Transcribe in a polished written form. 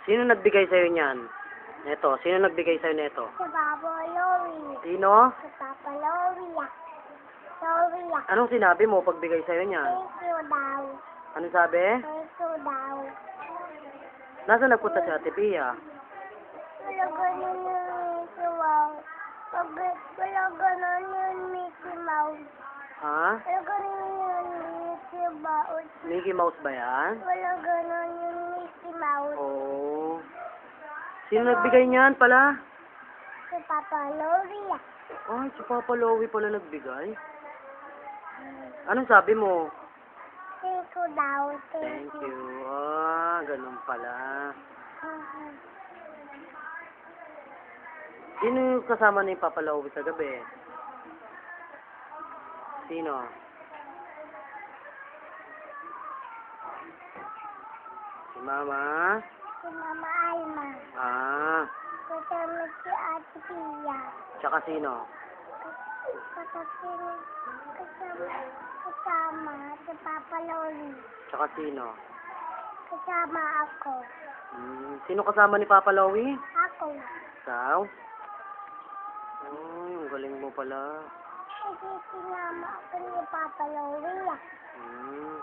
Sino nagbigay sa'yo niyan? Neto, sino nagbigay sa'yo neto? Si Papa Lowy. Sino? Si Papa Lowy. Lowy. Anong sinabi mo pagbigay sa'yo niyan? Thank you daw. Anong sabi? Thank you daw. Nasaan nagpunta si Ate Pia? Wala ganun yung Mickey Mouse. Wala ganun yung Mickey Mouse. Ha? Wala ganun yung Mickey Mouse. Mickey Mouse ba yan? Wala ganun yung Mickey Mouse. Oo. Sino nagbigay niyan pala? Si Papa Lowy. Ay, si Papa Lowy pala nagbigay. Anong sabi mo? Thank you daw. Thank you. Ah, ganun pala. Sino yung kasama ni Papa Lowy sa gabi? Sino? Si Mama? Si Mama Alma. Ah, Kasama si Ate Pia. tsaka sino? Kasama si Papa Lowy. Tsaka sino? Kasama ako. Sino kasama ni Papa Lowy? Ako. Ikaw? Ay, ang galing mo pala. Kasi sinama ako ni Papa Lowy. Hmm.